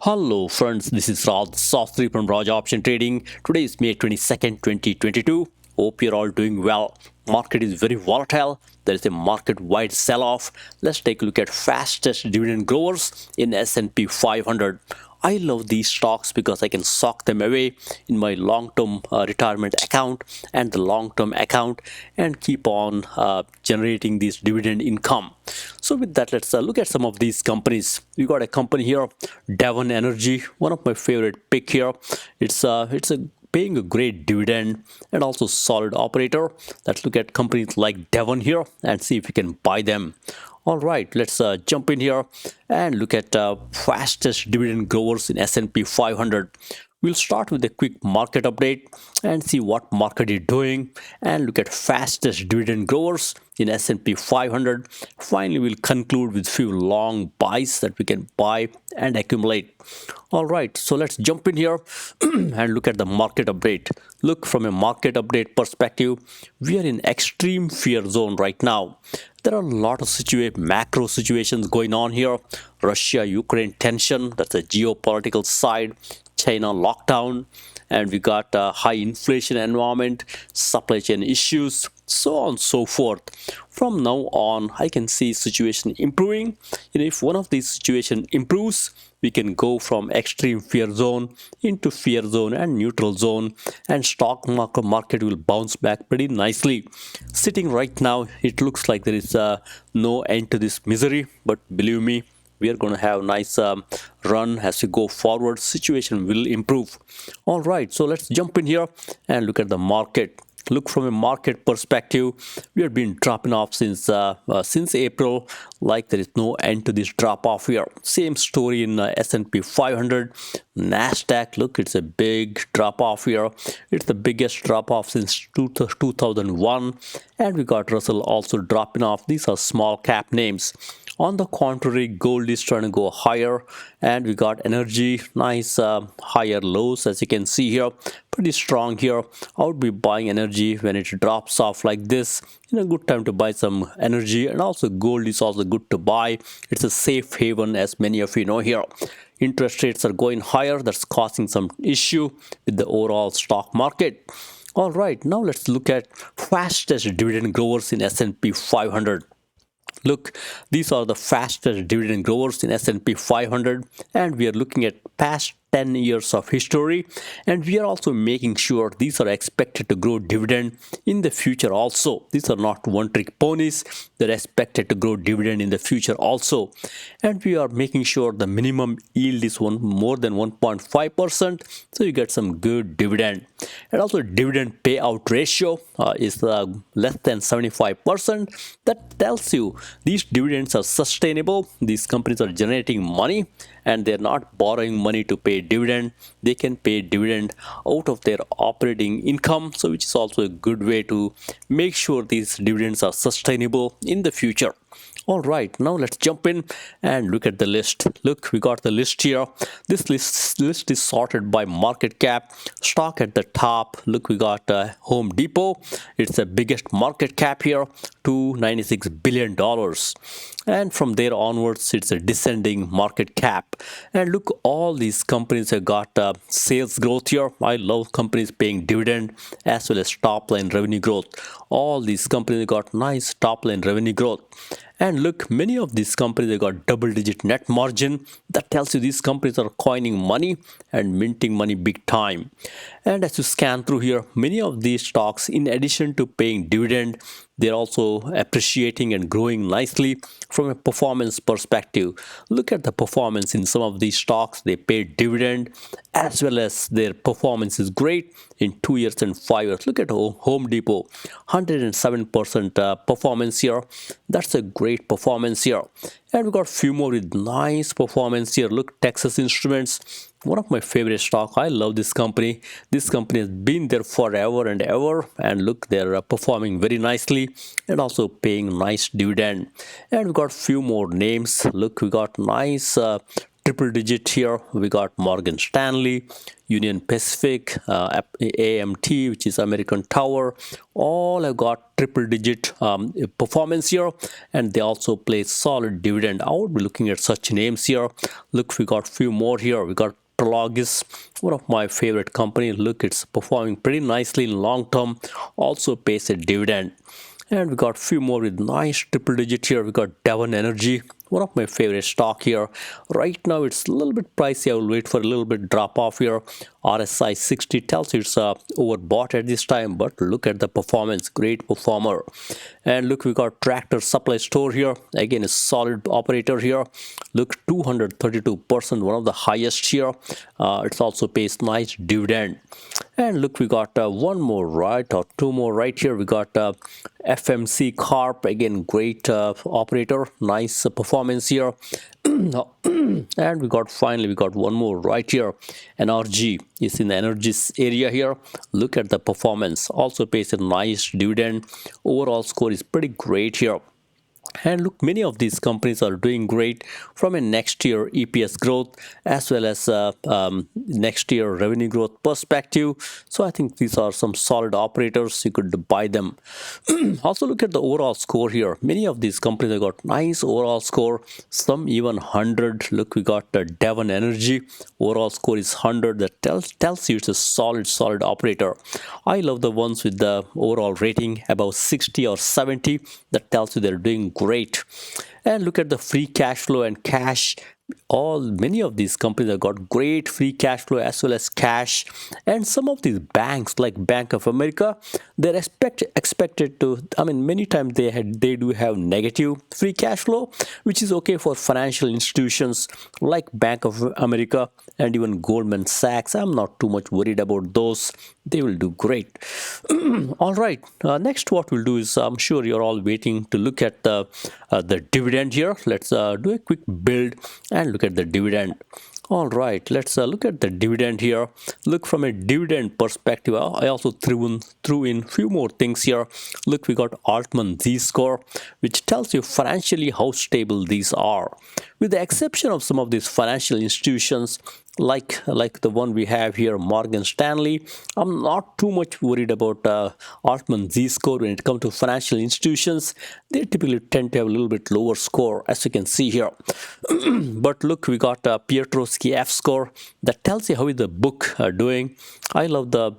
Hello friends, this is Raj Sastry from Raj Option Trading. Today is May 22nd, 2022. Hope you're all doing well. Market is very volatile. There is a market-wide sell-off. Let's take a look at fastest dividend growers in S&P 500. I love these stocks because I can sock them away in my long-term retirement account and the long-term account and keep on generating this dividend income. So with that, let's look at some of these companies. We got a company here, Devon Energy, one of my favorite pick here. It's paying a great dividend and also solid operator. Let's look at companies like Devon here and see if we can buy them. All right, let's jump in here and look at fastest dividend growers in S&P 500. We'll start with a quick market update and see what market is doing and look at fastest dividend growers in S&P 500. Finally, we'll conclude with few long buys that we can buy and accumulate. All right, so let's jump in here and look at the market update. Look, from a market update perspective, we are in extreme fear zone right now. There are a lot of macro situations going on here. Russia-Ukraine tension, that's a geopolitical side. China lockdown, and we got a high inflation environment, supply chain issues, so on and so forth. From now on, I can see situation improving. If one of these situations improves, we can go from extreme fear zone into fear zone and neutral zone, and stock market will bounce back pretty nicely. Sitting right now, it looks like there is no end to this misery, but believe me, we are going to have a nice run as we go forward. Situation will improve. All right, so let's jump in here and look at the market. Look, from a market perspective, we have been dropping off since April. Like there is no end to this drop off here. Same story in S&P 500, Nasdaq. Look, it's a big drop off here. It's the biggest drop off since 2001, and we got Russell also dropping off. These are small cap names. On the contrary, gold is trying to go higher, and we got energy, nice higher lows, as you can see here, pretty strong here. I would be buying energy when it drops off like this. A good time to buy some energy, and also gold is also good to buy. It's a safe haven, as many of you know here. Interest rates are going higher. That's causing some issue with the overall stock market. All right, now let's look at fastest dividend growers in S&P 500. Look, these are the fastest dividend growers in S&P 500, and we are looking at past 10 years of history, and we are also making sure these are expected to grow dividend in the future also. These are not one-trick ponies. They're expected to grow dividend in the future also, and we are making sure the minimum yield is more than 1.5%, so you get some good dividend. And also dividend payout ratio is less than 75%. That tells you these dividends are sustainable. These companies are generating money, and they're not borrowing money to pay dividend. They can pay dividend out of their operating income, so which is also a good way to make sure these dividends are sustainable in the future. All right, now let's jump in and look at the list. Look, we got the list here. This list is sorted by market cap. Stock at the top. Look, we got Home Depot. It's the biggest market cap here, $296 billion. And from there onwards, it's a descending market cap. And look, all these companies have got sales growth here. I love companies paying dividend as well as top line revenue growth. All these companies got nice top line revenue growth. And look, many of these companies have got double-digit net margin. That tells you these companies are coining money and minting money big time. And as you scan through here, many of these stocks, in addition to paying dividend, they're also appreciating and growing nicely from a performance perspective. Look at the performance in some of these stocks. They pay dividend as well as their performance is great in 2 years and 5 years. Look at Home Depot, 107% performance here. That's a great performance here. And we got a few more with nice performance here. Look, Texas Instruments, one of my favorite stock. I love this company. This company has been there forever and ever, and look, they're performing very nicely and also paying nice dividend. And we got few more names. Look, we got nice triple digit here. We got Morgan Stanley, Union Pacific, AMT, which is American Tower. All have got triple digit performance here, and they also play solid dividend. I would be looking at such names here. Look, we got few more here. We got Prologis, one of my favorite companies. Look, it's performing pretty nicely in long term, also pays a dividend. And we got few more with nice triple digit here. We got Devon Energy, one of my favorite stock here. Right now it's a little bit pricey. I will wait for a little bit drop off here. RSI 60 tells you it's overbought at this time, but look at the performance, great performer. And look, we got Tractor Supply Store here, again a solid operator here. Look, 232%, one of the highest here. It also pays nice dividend. And look, we got one more right, or two more right here. We got FMC Corp, again great operator, nice performance here. And we got finally one more right here. NRG is in the energy area here. Look at the performance, also pays a nice dividend. Overall score is pretty great here. And look, many of these companies are doing great from a next year EPS growth as well as next year revenue growth perspective. So I think these are some solid operators. You could buy them. Also look at the overall score here. Many of these companies have got nice overall score, some even 100. Look, we got Devon Energy. Overall score is 100. That tells you it's a solid operator. I love the ones with the overall rating above 60 or 70. That tells you they're doing great. And look at the free cash flow and cash. Many of these companies have got great free cash flow as well as cash. And some of these banks like Bank of America, they're expected to, many times they do have negative free cash flow, which is okay for financial institutions like Bank of America and even Goldman Sachs. I'm not too much worried about those. They will do great. All right, next what we'll do is, I'm sure you're all waiting to look at the dividend here. Let's do a quick build and look at the dividend. All right, let's look at the dividend here. Look, from a dividend perspective, I also threw in few more things here. Look, we got Altman Z-score, which tells you financially how stable these are. With the exception of some of these financial institutions, like the one we have here, Morgan Stanley, I'm not too much worried about Altman Z-score when it comes to financial institutions. They typically tend to have a little bit lower score, as you can see here. But look, we got Piotrowski F-score. That tells you how is the book doing. I love the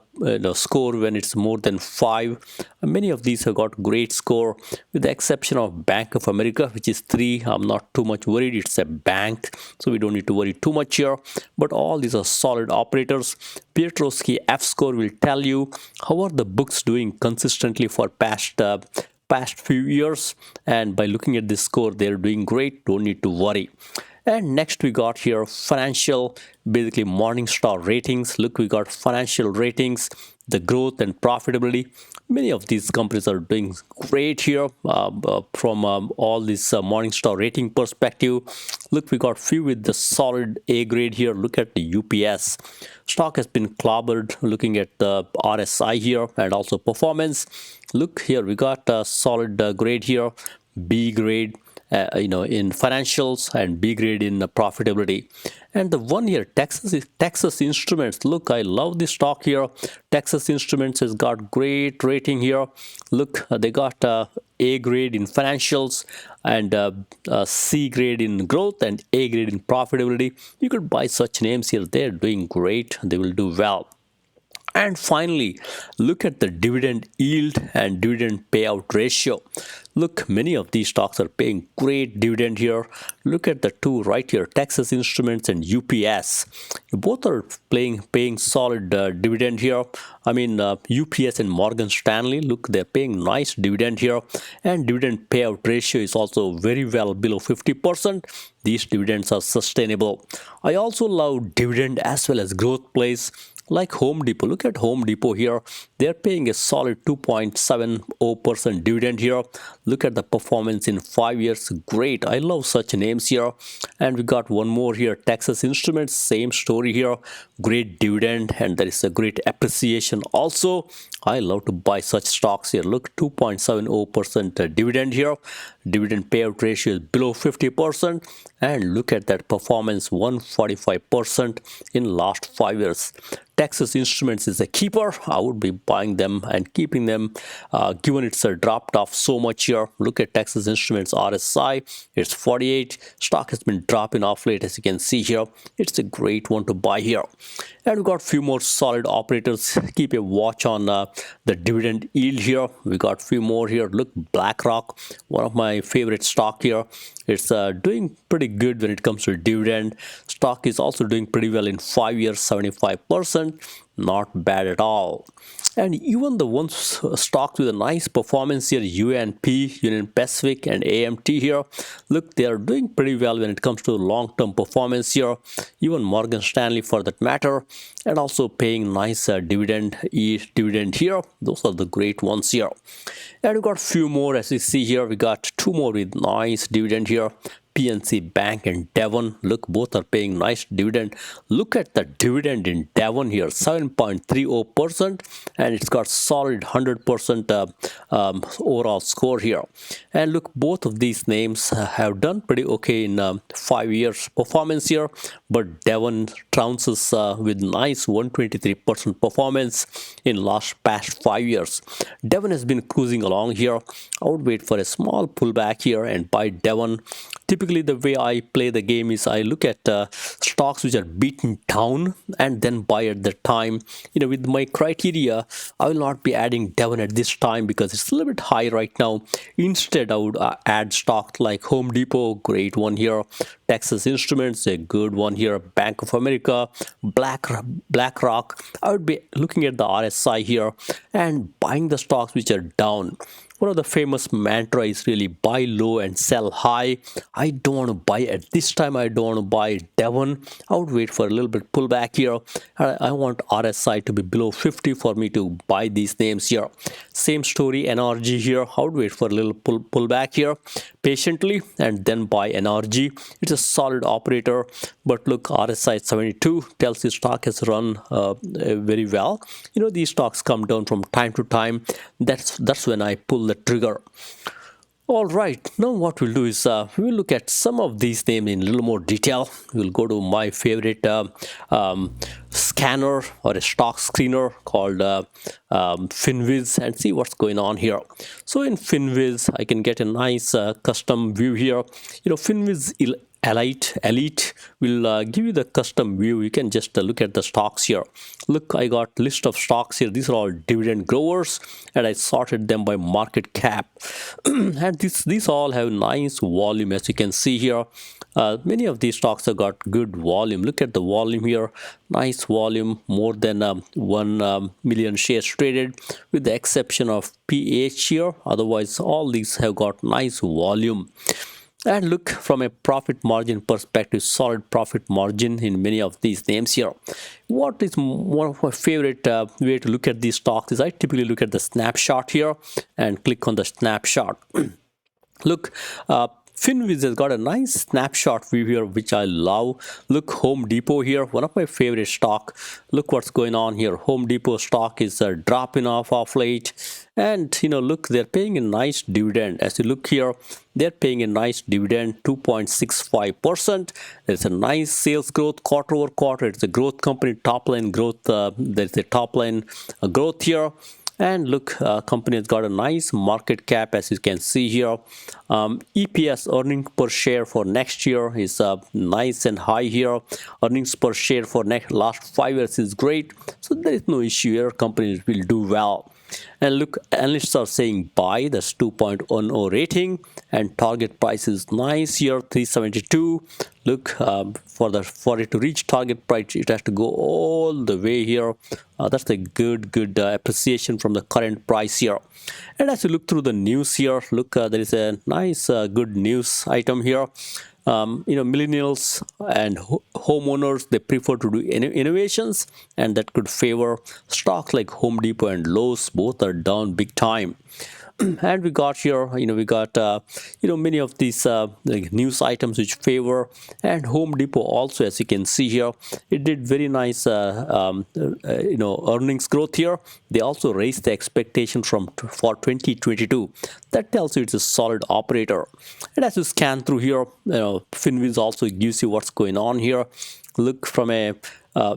score when it's more than 5. Many of these have got great score, with the exception of Bank of America, which is 3. I'm not too much worried. It's a bank, so we don't need to worry too much here. But all these are solid operators. Piotrowski F-score will tell you how are the books doing consistently for past few years, and by looking at this score, they're doing great. Don't need to worry. And next we got here financial, basically Morningstar Ratings. Look, we got financial ratings, the growth and profitability. Many of these companies are doing great here from all this Morningstar rating perspective. Look, we got few with the solid A grade here. Look at the UPS. Stock has been clobbered. Looking at the RSI here and also performance. Look here, we got a solid grade here, B grade. In financials, and B grade in profitability. And the one here, Texas Instruments. Look, I love this stock here. Texas Instruments has got great rating here. Look, they got A grade in financials and C grade in growth and A grade in profitability. You could buy such names here. They're doing great. They will do well. And finally, look at the dividend yield and dividend payout ratio. Look, many of these stocks are paying great dividend here. Look at the two right here, Texas Instruments and UPS. Both are paying solid dividend here. UPS and Morgan Stanley, look, they're paying nice dividend here. And dividend payout ratio is also very well below 50%. These dividends are sustainable. I also love dividend as well as growth plays, like Home Depot. Look at Home Depot here. They're paying a solid 2.70% dividend here. Look at the performance in 5 years. Great. I love such names here. And we got one more here, Texas Instruments. Same story here. Great dividend, and there is a great appreciation also. I love to buy such stocks here. Look, 2.70% dividend here. Dividend payout ratio is below 50%. And look at that performance, 145% in last 5 years. Texas Instruments is a keeper. I would be buying them and keeping them, given it's dropped off so much here. Look at Texas Instruments RSI. It's 48. Stock has been dropping off late, as you can see here. It's a great one to buy here. And we got few more solid operators. Keep a watch on the dividend yield here. We got few more here. Look, BlackRock, one of my favorite stock here. It's doing pretty good when it comes to dividend. Stock is also doing pretty well in 5 years, 75%. Not bad at all. And even the ones stocks with a nice performance here, UNP, Union Pacific, and AMT here, look, they are doing pretty well when it comes to long-term performance here. Even Morgan Stanley, for that matter, and also paying nice dividend here. Those are the great ones here. And we got few more, as you see here. We got two more with nice dividend here. Pnc Bank and Devon, look, both are paying nice dividend. Look at the dividend in Devon here, 7.30%, and it's got solid 100% overall score here. And look, both of these names have done pretty okay in 5 years performance here, but Devon trounces with nice 123% performance in past 5 years. Devon has been cruising along here. I would wait for a small pullback here and buy Devon. Typically, the way I play the game is I look at stocks which are beaten down and then buy at the time. With my criteria, I will not be adding Devon at this time because it's a little bit high right now. Instead, I would add stocks like Home Depot, great one here. Texas Instruments, a good one here. Bank of America, BlackRock. I would be looking at the RSI here and buying the stocks which are down. One of the famous mantra is really buy low and sell high. I don't want to buy at this time. I don't want to buy Devon. I would wait for a little bit pullback here. I want RSI to be below 50 for me to buy these names here. Same story, NRG here. I would wait for a little pullback here patiently and then buy NRG. It's a solid operator, but look, RSI 72 tells the stock has run very well. These stocks come down from time to time. That's when I pull the trigger. All right, now what we'll do is we will look at some of these names in a little more detail. We'll go to my favorite scanner or a stock screener called Finviz and see what's going on here. So in Finviz, I can get a nice custom view here. Finviz Elite will give you the custom view. You can just look at the stocks here. Look, I got list of stocks here. These are all dividend growers, and I sorted them by market cap. And these all have nice volume, as you can see here. Many of these stocks have got good volume. Look at the volume here. Nice volume, more than 1 million shares traded, with the exception of PH here. Otherwise, all these have got nice volume. And look, from a profit margin perspective, solid profit margin in many of these names here. What is one of my favorite way to look at these stocks is I typically look at the snapshot here and click on the snapshot. Look, Finviz has got a nice snapshot view here, which I love. Look, Home Depot here, one of my favorite stock. Look what's going on here. Home Depot stock is dropping off late. And, look, they're paying a nice dividend. As you look here, they're paying a nice dividend, 2.65%. There's a nice sales growth quarter over quarter. It's a growth company, top line growth. There's a top line growth here. And look, company has got a nice market cap, as you can see here. EPS, earnings per share for next year, is nice and high here. Earnings per share for last 5 years is great. So there is no issue here. Companies will do well. And look, analysts are saying buy. That's 2.10 rating, and target price is nice here, 372. Look, for it to reach target price, it has to go all the way here. That's a good appreciation from the current price here. And as you look through the news here, look, there is a nice good news item here. Millennials and homeowners, they prefer to do innovations, and that could favor stocks like Home Depot and Lowe's. Both are down big time. And we got here, we got many of these like news items which favor. And Home Depot also, as you can see here, it did very nice earnings growth here. They also raised the expectation for 2022. That tells you it's a solid operator. And as you scan through here, Finviz also gives you what's going on here. Look, from a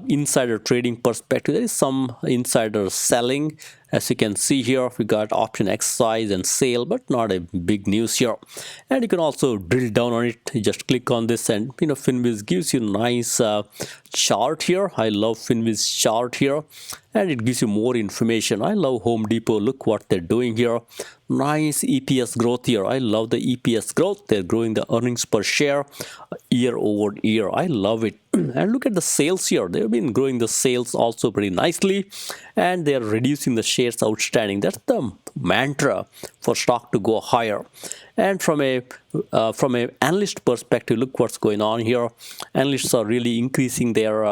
insider trading perspective, there is some insider selling. As you can see here, we got option exercise and sale, but not a big news here. And you can also drill down on it. You just click on this, and Finviz gives you nice chart here. I love Finviz chart here, and it gives you more information. I love Home Depot. Look what they're doing here. Nice EPS growth here. I love the EPS growth. They're growing the earnings per share year over year. I love it. And look at the sales here. They've been growing the sales also pretty nicely, and they're reducing the shares outstanding. That's the mantra for stock to go higher. And from a analyst perspective, look what's going on here. Analysts are really increasing their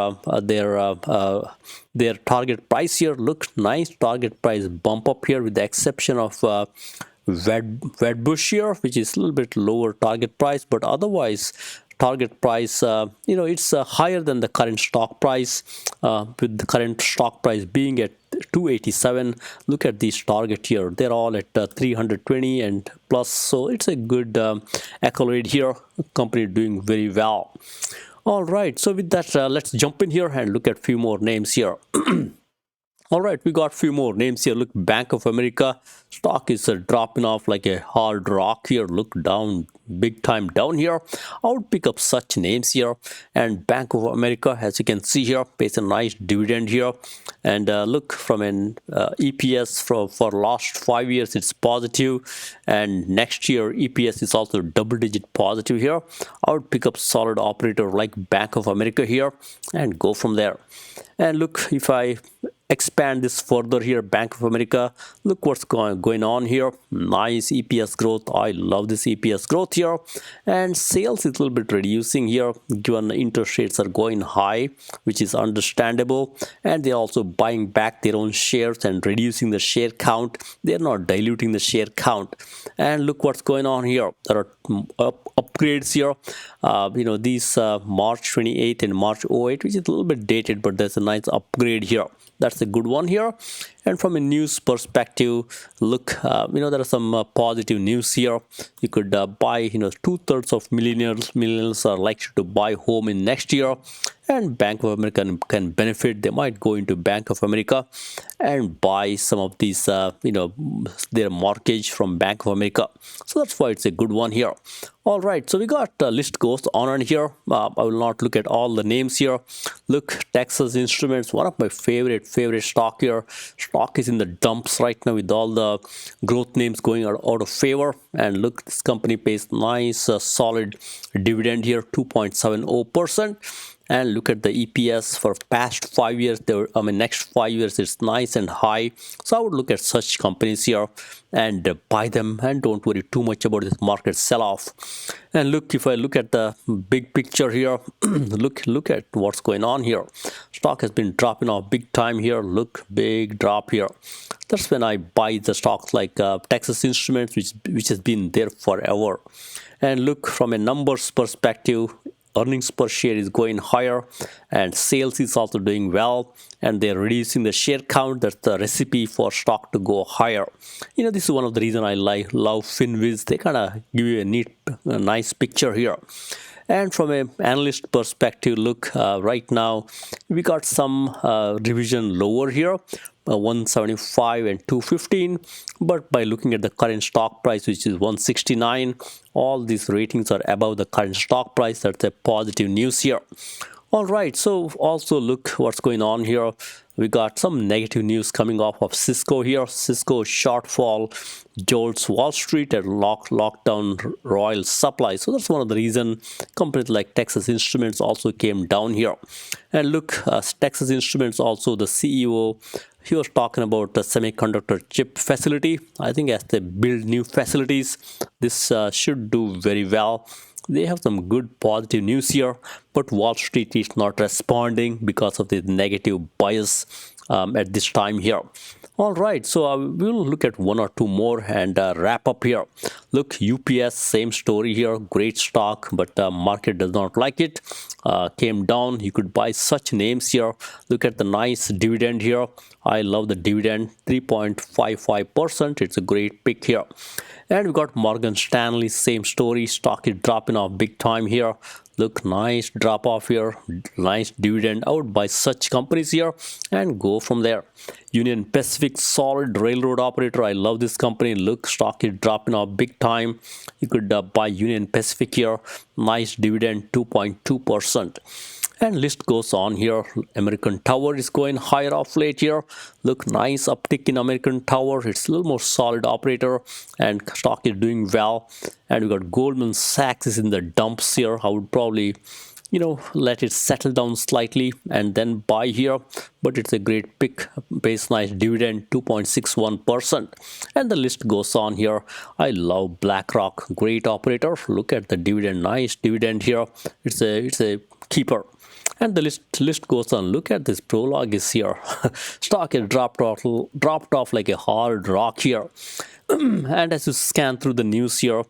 target price here. Look, nice target price bump up here, with the exception of Wedbush here, which is a little bit lower target price, but otherwise target price, it's higher than the current stock price, with the current stock price being at 287. Look at these target here. They're all at 320 and plus, so it's a good accolade here. Company doing very well. All right, so with that, let's jump in here and look at a few more names here. All right, we got a few more names here. Look, Bank of America stock is dropping off like a hard rock here. Look down, big time down here. I would pick up such names here. And Bank of America, as you can see here, pays a nice dividend here. And look, from an EPS for last 5 years, it's positive. And next year, EPS is also double-digit positive here. I would pick up solid operator like Bank of America here and go from there. And look, if I expand this further here, Bank of America, look what's going on here. Nice EPS growth. I love this EPS growth here. And sales is a little bit reducing here, given the interest rates are going high, which is understandable. And they're also buying back their own shares and reducing the share count. They're not diluting the share count. And look what's going on here. There are upgrades here. These March 28 and March 08, which is a little bit dated, but there's a nice upgrade here. That's a good one here. And from a news perspective, look, there are some positive news here. You could buy, 2/3 of millennials are likely to buy home in next year, and Bank of America can benefit. They might go into Bank of America and buy some of these, their mortgage from Bank of America. So that's why it's a good one here. All right, so we got list goes on and here. I will not look at all the names here. Look, Texas Instruments, one of my favorite stock here. Stock is in the dumps right now with all the growth names going out of favor. And look, this company pays nice solid dividend here, 2.70%. And look at the EPS for past 5 years. Next 5 years, it's nice and high. So I would look at such companies here and buy them, and don't worry too much about this market sell-off. And look, if I look at the big picture here, look at what's going on here. Stock has been dropping off big time here. Look, big drop here. That's when I buy the stocks like Texas Instruments, which has been there forever. And look, from a numbers perspective, earnings per share is going higher, and sales is also doing well, and they're reducing the share count. That's the recipe for stock to go higher. This is one of the reasons I love Finviz. They kind of give you a nice picture here. And from an analyst perspective, look, right now we got some revision lower here, 175 and 215. But by looking at the current stock price, which is 169, all these ratings are above the current stock price. That's a positive news here. All right, so also look what's going on here. We got some negative news coming off of Cisco here. Cisco shortfall jolts Wall Street and lockdown Royal Supply. So that's one of the reasons companies like Texas Instruments also came down here. And look, Texas Instruments also, the CEO, he was talking about the semiconductor chip facility. I think as they build new facilities, this should do very well. They have some good positive news here, but Wall Street is not responding because of the negative bias at this time here. All right, so we'll look at one or two more and wrap up here. Look, UPS, same story here. Great stock, but market does not like it. Came down. You could buy such names here. Look at the nice dividend here. I love the dividend, 3.55%. It's a great pick here. And we got Morgan Stanley, same story. Stock is dropping off big time here. Look, nice drop off here, nice dividend. I would buy such companies here and go from there. Union Pacific, solid railroad operator. I love this company. Look, stock is dropping off big time. You could buy Union Pacific here. Nice dividend, 2.2%. And list goes on here. American Tower is going higher off late here. Look, nice uptick in American Tower. It's a little more solid operator and stock is doing well. And we got Goldman Sachs is in the dumps here. I would probably, let it settle down slightly and then buy here. But it's a great pick. Base nice dividend, 2.61%. And the list goes on here. I love BlackRock, great operator. Look at the dividend, nice dividend here. It's a keeper. And the list goes on. Look at this prologue is here. Stock has dropped off like a hard rock here. And as you scan through the news here,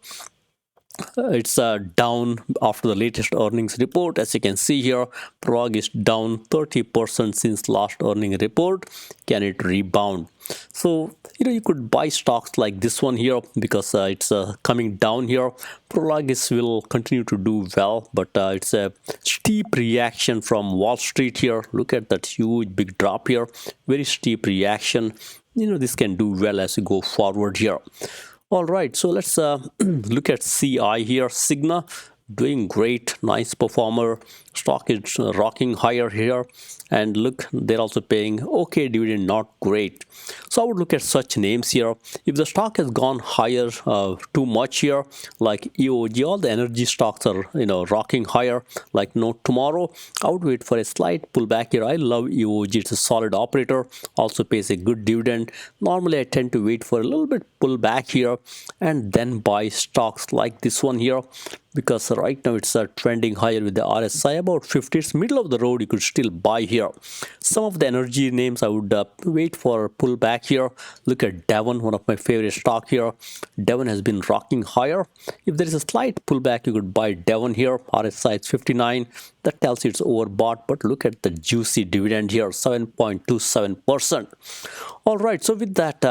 it's down after the latest earnings report. As you can see here, prog is down 30% since last earning report. Can it rebound? So you could buy stocks like this one here because it's coming down here. Prologis will continue to do well, but it's a steep reaction from Wall Street here. Look at that huge big drop here. Very steep reaction. This can do well as we go forward here. All right, so let's look at CI here. Cigna doing great, nice performer. Stock is rocking higher here, and look, they're also paying okay dividend, not great. So I would look at such names here. If the stock has gone higher too much here, like EOG, all the energy stocks are rocking higher like no tomorrow. I would wait for a slight pullback here. I love EOG, it's a solid operator, also pays a good dividend. Normally I tend to wait for a little bit pullback here and then buy stocks like this one here, because right now it's trending higher with the RSI about 50. It's middle of the road. You could still buy here. Some of the energy names I would wait for a pullback here. Look at Devon, one of my favorite stock here. Devon has been rocking higher. If there is a slight pullback, you could buy Devon here. RSI is 59. That tells you it's overbought, but look at the juicy dividend here, 7.27%. All right, so with that,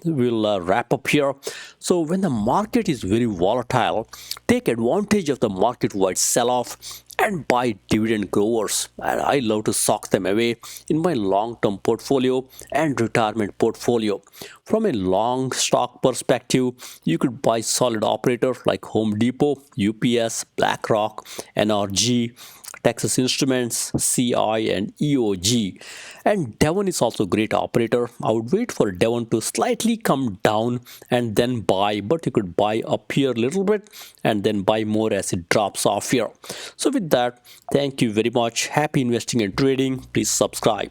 we'll wrap up here. So when the market is very volatile, take advantage of the market-wide sell-off and buy dividend growers. And I love to sock them away in my long-term portfolio and retirement portfolio. From a long stock perspective, you could buy solid operators like Home Depot, UPS, BlackRock, NRG, Texas Instruments, CI, and EOG. And Devon is also a great operator. I would wait for Devon to slightly come down and then buy, but you could buy up here a little bit and then buy more as it drops off here. So with that, thank you very much. Happy investing and trading. Please subscribe.